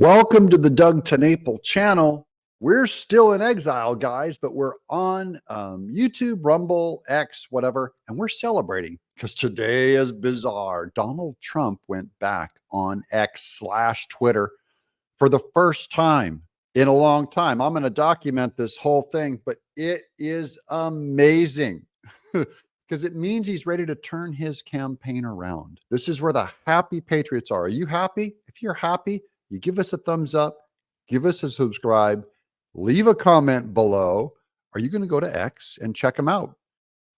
Welcome to the Doug TeNapel channel. We're still in exile, guys, but we're on YouTube, Rumble, X, whatever, and we're celebrating because today is bizarre. Donald Trump went back on X/Twitter for the first time in a long time. I'm going to document this whole thing, but it is amazing because it means he's ready to turn his campaign around. This is where the happy patriots are. Are you happy? If you're happy, you give us a thumbs up, give us a subscribe, leave a comment below. Are you going to go to X and check him out?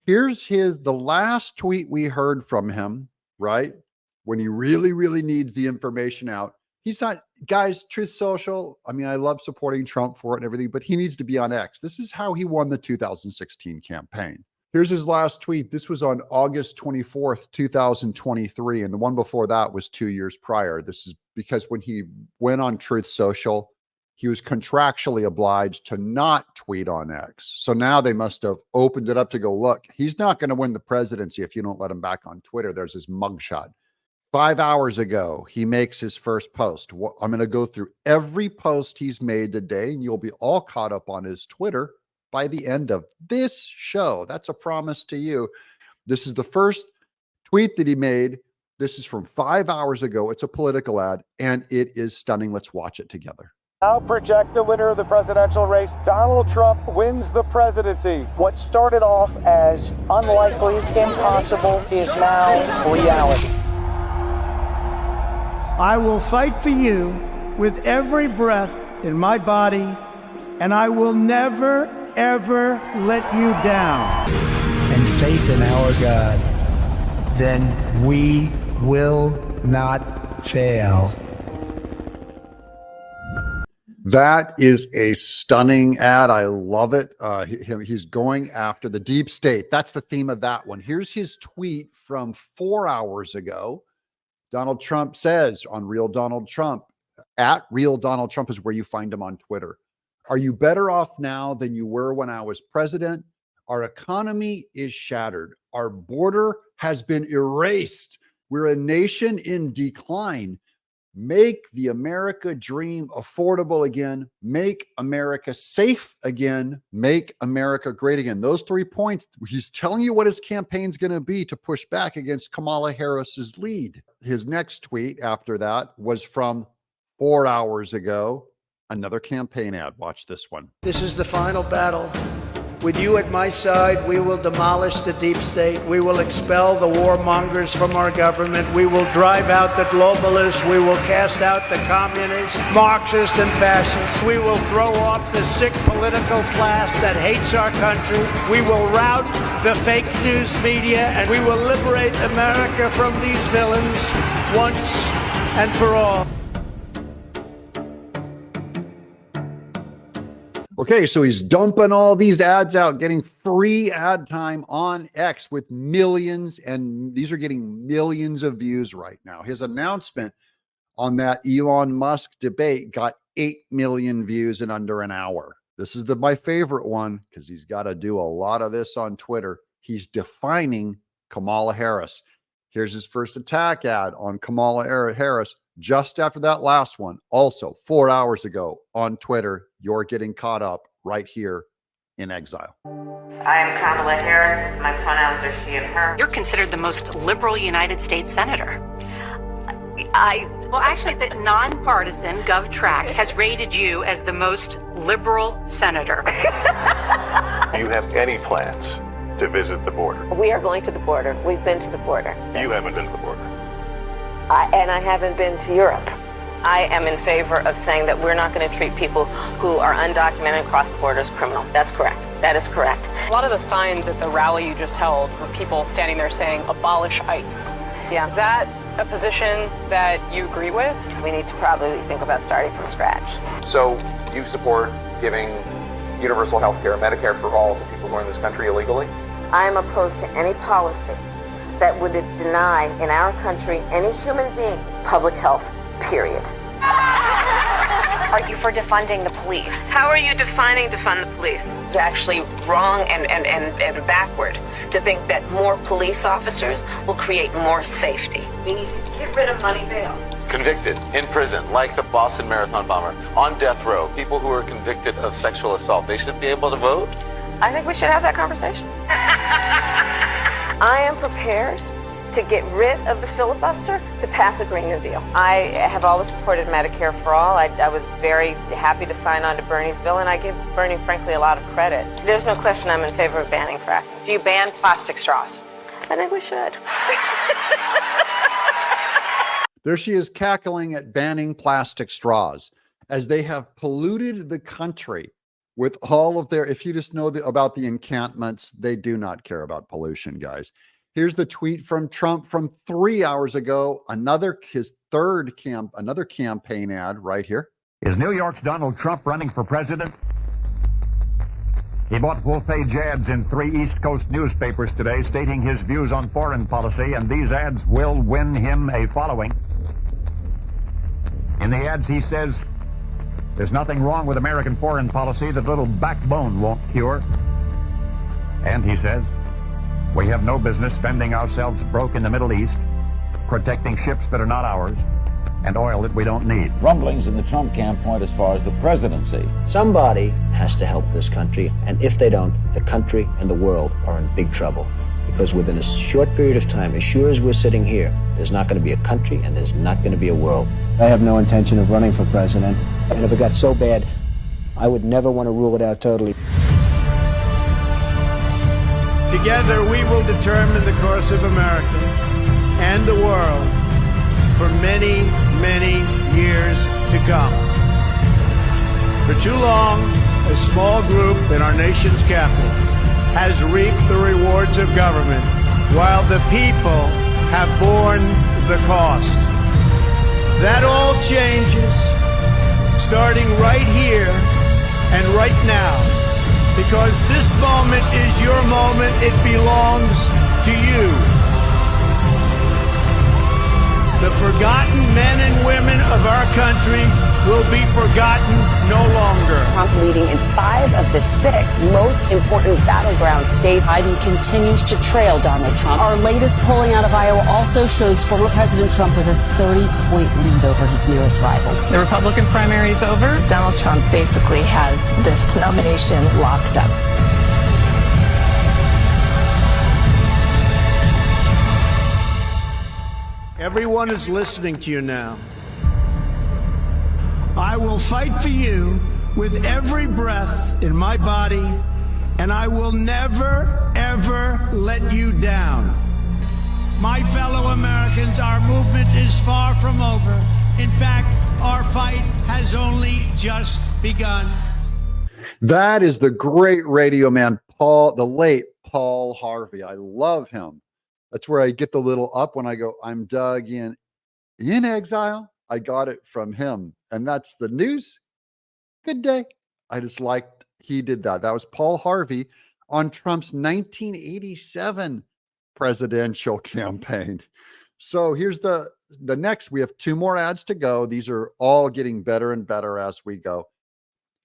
Here's the last tweet we heard from him, right? When he really needs the information out. He's not, guys, Truth Social. I mean, I love supporting Trump for it and everything, but he needs to be on X. This is how he won the 2016 campaign. Here's his last tweet. This was on August 24th, 2023. And the one before that was 2 years prior. This is because when he went on Truth Social, he was contractually obliged to not tweet on X. So now they must have opened it up to go, look, he's not going to win the presidency if you don't let him back on Twitter. There's his mugshot. 5 hours ago, he makes his first post. I'm going to go through every post he's made today, and you'll be all caught up on his Twitter by the end of this show. That's a promise to you. This is the first tweet that he made. This is from 5 hours ago. It's a political ad, and it is stunning. Let's watch it together. Now project the winner of the presidential race. Donald Trump wins the presidency. What started off as unlikely, impossible, is now reality. I will fight for you with every breath in my body, and I will never, ever let you down. And faith in our God, then we will not fail. That is a stunning ad. I love it. He's going after the deep state. That's the theme of that one. Here's his tweet from 4 hours ago. Donald Trump says on Real Donald Trump, at Real Donald Trump is where you find him on Twitter. Are you better off now than you were when I was president? Our economy is shattered. Our border has been erased. We're a nation in decline. Make the America dream affordable again. Make America safe again. Make America great again. Those 3 points, he's telling you what his campaign's going to be to push back against Kamala Harris's lead. His next tweet after that was from 4 hours ago. Another campaign ad. Watch this one. This is the final battle. With you at my side, we will demolish the deep state. We will expel the warmongers from our government. We will drive out the globalists. We will cast out the communists, Marxists, and fascists. We will throw off the sick political class that hates our country. We will rout the fake news media, and we will liberate America from these villains once and for all. Okay, so he's dumping all these ads out, getting free ad time on X with millions, and these are getting millions of views right now. His announcement on that Elon Musk debate got 8 million views in under an hour. This is my favorite one because he's got to do a lot of this on Twitter. He's defining Kamala Harris. Here's his first attack ad on Kamala Harris just after that last one. Also, 4 hours ago on Twitter. You're getting caught up right here in Exile. I am Kamala Harris. My pronouns are she and her. You're considered the most liberal United States senator. Well, actually, the nonpartisan GovTrack has rated you as the most liberal senator. Do you have any plans to visit the border? We are going to the border. We've been to the border. You haven't been to the border. And I haven't been to Europe. I am in favor of saying that we're not going to treat people who are undocumented cross borders criminals. That's correct. That is correct. A lot of the signs at the rally you just held were people standing there saying, abolish ICE. Yeah. Is that a position that you agree with? We need to probably think about starting from scratch. So you support giving universal health care, Medicare for all to people who are in this country illegally? I am opposed to any policy that would deny in our country any human being public health, period. Are you for defunding the police? How are you defining defund the police? It's actually wrong and backward to think that more police officers will create more safety. We need to get rid of money bail. convicted in prison, like the Boston Marathon bomber, on death row, people who are convicted of sexual assault, they should be able to vote? I think we should have that conversation. I am prepared to get rid of the filibuster to pass a Green New Deal. I have always supported Medicare for all. I was very happy to sign on to Bernie's bill, and I give Bernie, frankly, a lot of credit. There's no question I'm in favor of banning fracking. Do you ban plastic straws? I think we should. There she is cackling at banning plastic straws as they have polluted the country with all of their, if you just know about the encampments, they do not care about pollution, guys. Here's the tweet from Trump from 3 hours ago. Another campaign ad right here. Is New York's Donald Trump running for president? He bought full-page ads in 3 East Coast newspapers today stating his views on foreign policy, and these ads will win him a following. In the ads, he says, there's nothing wrong with American foreign policy that little backbone won't cure. And he says, we have no business spending ourselves broke in the Middle East, protecting ships that are not ours, and oil that we don't need. Rumblings in the Trump camp point as far as the presidency. Somebody has to help this country, and if they don't, the country and the world are in big trouble. Because within a short period of time, as sure as we're sitting here, there's not going to be a country and there's not going to be a world. I have no intention of running for president, and if it got so bad, I would never want to rule it out totally. Together we will determine the course of America and the world for many, many years to come. For too long, a small group in our nation's capital has reaped the rewards of government while the people have borne the cost. That all changes starting right here and right now. Because this moment is your moment, it belongs to you. The forgotten men and women of our country will be forgotten no longer. Trump leading in 5 of the 6 most important battleground states. Biden continues to trail Donald Trump. Our latest polling out of Iowa also shows former President Trump with a 30-point lead over his nearest rival. The Republican primary is over. Donald Trump basically has this nomination locked up. Everyone is listening to you now. I will fight for you with every breath in my body, and I will never, ever let you down. My fellow Americans, our movement is far from over. In fact, our fight has only just begun. That is the great radio man, the late Paul Harvey. I love him. That's where I get the little up when I go, I'm Doug in Exile. I got it from him. And that's the news. Good day. I just liked he did that. That was Paul Harvey on Trump's 1987 presidential campaign. So here's the next. We have 2 more ads to go. These are all getting better and better as we go.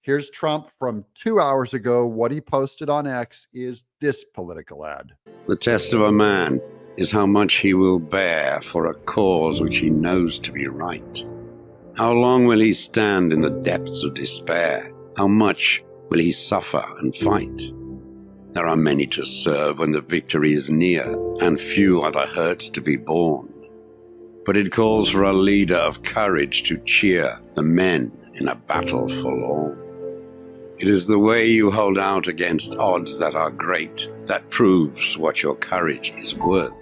Here's Trump from 2 hours ago. What he posted on X is this political ad. The test of a man is how much he will bear for a cause which he knows to be right. How long will he stand in the depths of despair? How much will he suffer and fight? There are many to serve when the victory is near, and few are the hurts to be borne. But it calls for a leader of courage to cheer the men in a battle forlorn. It is the way you hold out against odds that are great that proves what your courage is worth.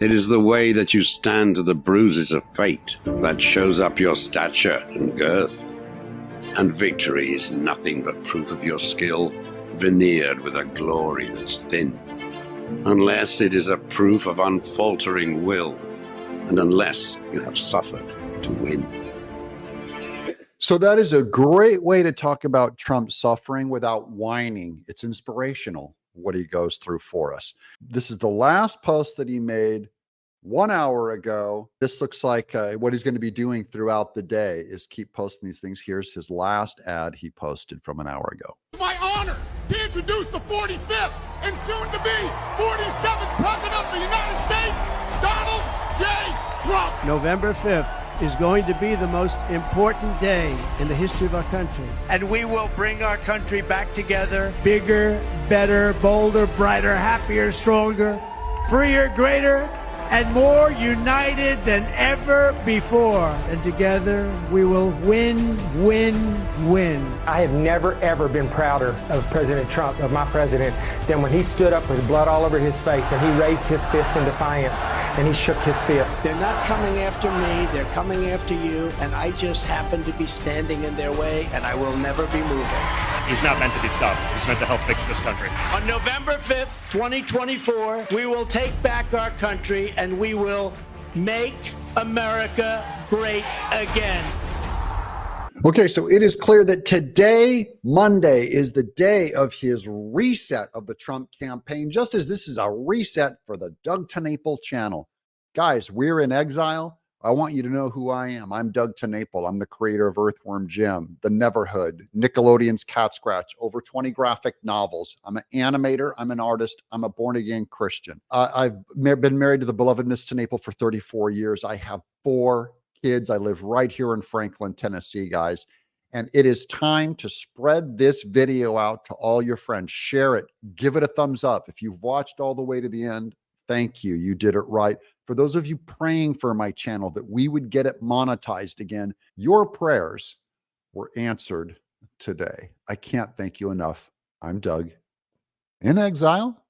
It is the way that you stand to the bruises of fate that shows up your stature and girth. And victory is nothing but proof of your skill, veneered with a glory that's thin. Unless it is a proof of unfaltering will, and unless you have suffered to win. So that is a great way to talk about Trump suffering without whining. It's inspirational what he goes through for us. This is the last post that he made 1 hour ago. This looks like what he's going to be doing throughout the day is keep posting these things. Here's his last ad he posted from an hour ago. It's my honor to introduce the 45th and soon to be 47th President of the United States, Donald J. Trump. November 5th, is going to be the most important day in the history of our country. And we will bring our country back together, bigger, better, bolder, brighter, happier, stronger, freer, greater, and more united than ever before. And together we will win, win, win. I have never, ever been prouder of President Trump, of my president, than when he stood up with blood all over his face and he raised his fist in defiance and he shook his fist. They're not coming after me, they're coming after you, and I just happen to be standing in their way, and I will never be moving. He's not meant to be stopped. He's meant to help fix this country. On November 5th, 2024, we will take back our country and we will make America great again. Okay, so it is clear that today, Monday, is the day of his reset of the Trump campaign, just as this is a reset for the Doug TenNapel channel. Guys, we're in exile. I want you to know who I am. I'm Doug TenNapel. I'm the creator of Earthworm Jim, The Neverhood, Nickelodeon's Cat Scratch, over 20 graphic novels. I'm an animator. I'm an artist. I'm a born-again Christian. I've been married to the beloved Miss TenNapel for 34 years. I have 4 kids. I live right here in Franklin, Tennessee, guys. And it is time to spread this video out to all your friends. Share it. Give it a thumbs up. If you've watched all the way to the end, thank you. You did it right. For those of you praying for my channel that we would get it monetized again, your prayers were answered today. I can't thank you enough. I'm Doug, in exile.